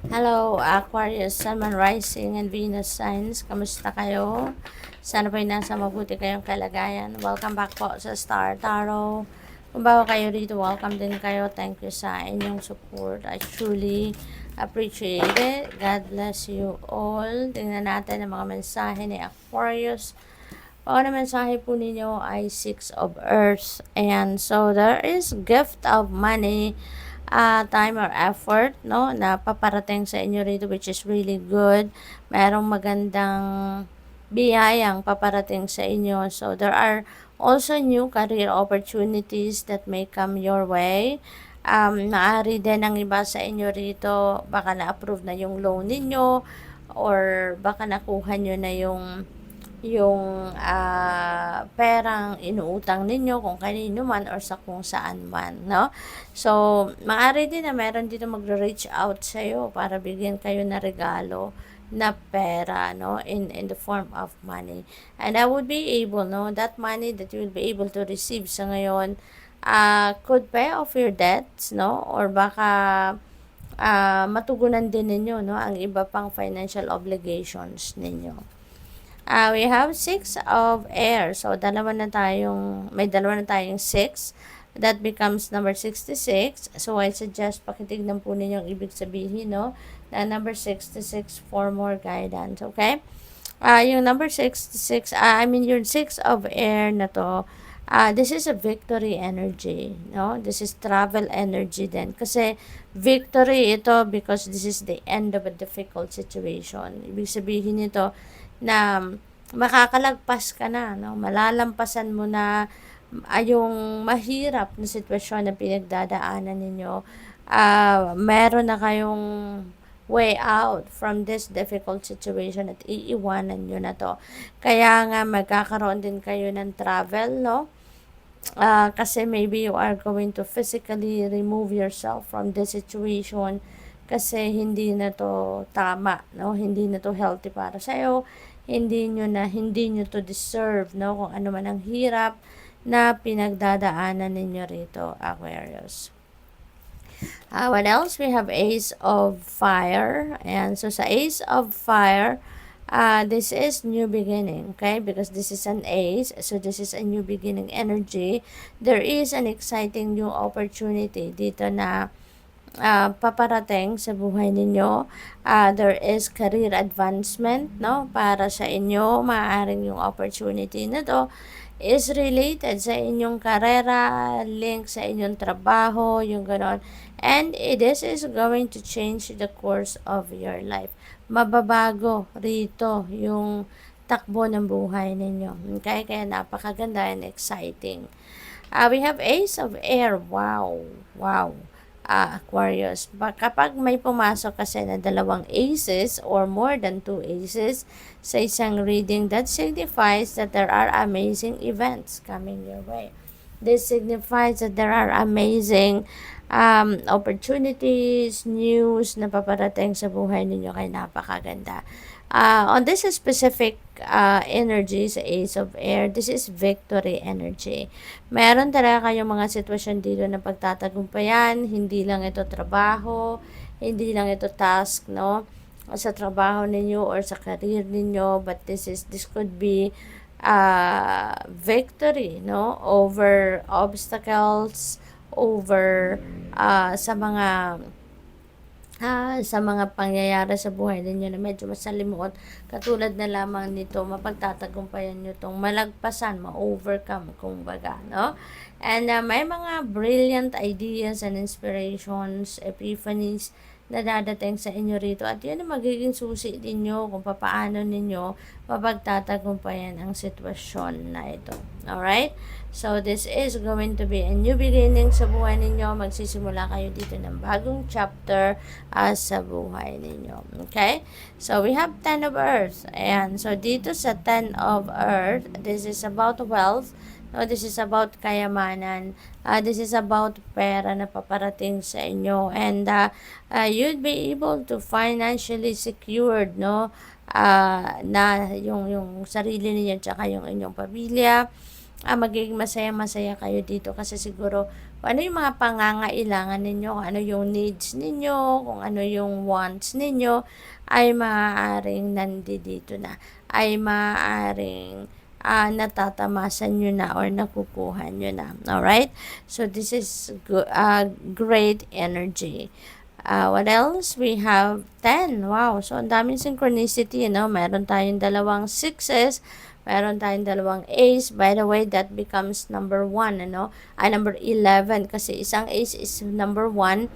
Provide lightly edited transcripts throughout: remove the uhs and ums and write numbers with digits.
Hello, Aquarius, Sun, Moon, Rising, and Venus signs. Kamusta kayo? Sana po'y nasa mabuti kayong kalagayan. Welcome back po sa Star Tarot. Kung bago kayo rito, welcome din kayo. Thank you sa inyong support. I truly appreciate it. God bless you all. Tingnan natin ang mga mensahe ni Aquarius. Ang na mensahe po ninyo ay Six of Earth. And so, there is gift of money, time or effort, no, na paparating sa inyo rito, which is really good. Merong magandang biyayang paparating sa inyo. So, there are also new career opportunities that may come your way. Maaari din ang iba sa inyo rito, baka na-approve na yung loan ninyo, or baka nakuha nyo na yung perang inuutang ninyo kung kanino man or sa kung saan man, no? So, maaari din na meron dito magre-reach out sa iyo para bigyan kayo na regalo na pera, no, in the form of money. And I would be able, no, that money that you will be able to receive sa ngayon could pay off your debts, no, or baka matugunan din ninyo, no, ang iba pang financial obligations ninyo. We have six of air. So, may dalawa na tayong six. That becomes number 66. So, I suggest pakitignan po ninyo ang ibig sabihin, no? Na number 66 for more guidance. Okay? Yung number 66, yung six of air na to, this is a victory energy, no? This is travel energy din. Kasi, victory ito because this is the end of a difficult situation. Ibig sabihin nito, na makakalagpas ka na, no? Malalampasan mo na yung mahirap na sitwasyon na pinagdadaanan ninyo. Meron na kayong way out from this difficult situation at iiwanan nyo na to. Kaya nga magkakaroon din kayo ng travel, no? Kasi maybe you are going to physically remove yourself from this situation kasi hindi na to tama, no? Hindi na to healthy para sa iyo. Hindi nyo to deserve, no? Kung ano man ang hirap na pinagdadaanan ninyo rito, Aquarius. What else? We have Ace of Fire. And so sa Ace of Fire, this is new beginning, okay? Because this is an ace, so this is a new beginning energy. There is an exciting new opportunity dito na paparating sa buhay ninyo. There is career advancement, no? Para sa inyo, maaaring yung opportunity na to is related sa inyong karera, link sa inyong trabaho, yung ganon. And this is going to change the course of your life. Mababago rito yung takbo ng buhay ninyo. Okay? Kaya napakaganda and exciting. We have Ace of Air. Wow. Wow. Aquarius. Kapag may pumasok kasi na dalawang aces or more than 2 aces sa isang reading, that signifies that there are amazing events coming your way. This signifies that there are amazing opportunities, news na paparating sa buhay ninyo, kay napakaganda. On this specific energy sa Ace of Air, this is victory energy. Meron talaga kayong mga sitwasyon dito na pagtatagumpayan, hindi lang ito trabaho, hindi lang ito task, no? Sa trabaho ninyo or sa career ninyo, but this could be victory, no? Over obstacles, over sa mga pangyayari sa buhay ninyo na medyo masalimuot, katulad na lamang nito, mapagtatagumpayan nyo itong malagpasan, ma-overcome, kumbaga, no? And may mga brilliant ideas and inspirations, epiphanies na dadating sa inyo rito, at yun ang magiging susi ninyo kung paano ninyo mapagtatagumpayan ang sitwasyon na ito. Alright? So, this is going to be a new beginning sa buhay ninyo. Magsisimula kayo dito ng bagong chapter sa buhay ninyo. Okay? So, we have 10 of Earth. Ayan. So, dito sa 10 of Earth, this is about wealth. No, this is about kayamanan. This is about pera na paparating sa inyo. And you'd be able to financially secured, no? Na yung sarili niyo tsaka yung inyong pamilya. Magiging masaya-masaya kayo dito kasi siguro kung ano yung mga pangangailangan ninyo, kung ano yung needs ninyo, kung ano yung wants ninyo, ay maaaring nandito na, ay maaaring natatamasan nyo na or nakukuha nyo na. Alright? So, this is great energy. What else? We have 10. Wow. So, ang daming synchronicity, Meron tayong dalawang sixes, meron tayong dalawang ace. By the way, that becomes number 1, number 11. Kasi isang ace is number 1.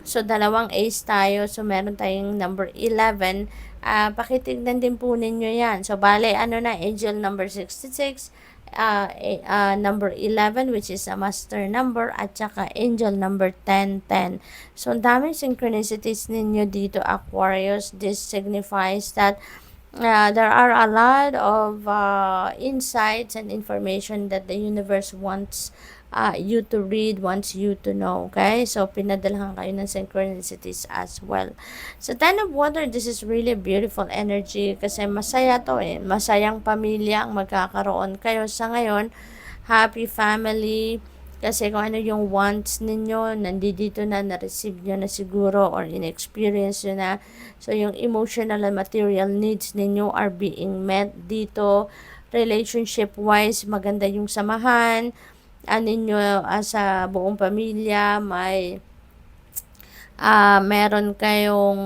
So, dalawang ace tayo. So, meron tayong number 11. Pakitignan din po ninyo yan. So, bale, angel number 66, number 11, which is a master number, at saka angel number 1010. So, ang daming synchronicities ninyo dito, Aquarius. This signifies that there are a lot of insights and information that the universe wants you to read, wants you to know, okay? So, pinadalahan kayo ng synchronicities as well. So, 10 of water, this is really beautiful energy kasi masaya to Masayang pamilya ang magkakaroon kayo sa ngayon. Happy family. Kasi kung ano yung wants ninyo, nandito na, na-receive nyo na siguro or in-experience nyo na. So, yung emotional and material needs ninyo are being met dito. Relationship-wise, maganda yung samahan. Ninyo sa buong pamilya, meron kayong,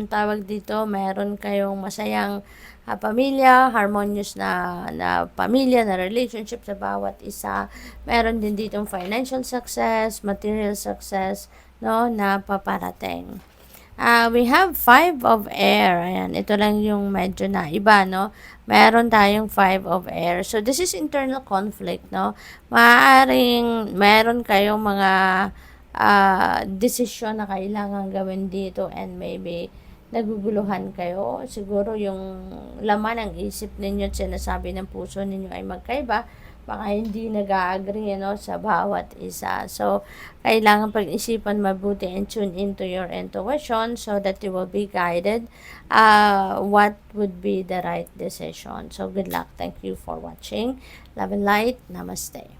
tawag dito, meron kayong masayang pamilya, harmonious na pamilya, na relationship sa bawat isa. Meron din ditong financial success, material success, na paparating. We have 5 of air. Ayan, ito lang yung medyo na iba, Meron tayong 5 of air. So, this is internal conflict, Maaaring meron kayong mga desisyon na kailangan gawin dito and maybe naguguluhan kayo. Siguro yung laman ng isip ninyo at sinasabi ng puso ninyo ay magkaiba. Baka hindi nag-agree sa bawat isa. So, kailangan pag-isipan mabuti and tune into your intuition so that you will be guided what would be the right decision. So, good luck. Thank you for watching. Love and light. Namaste.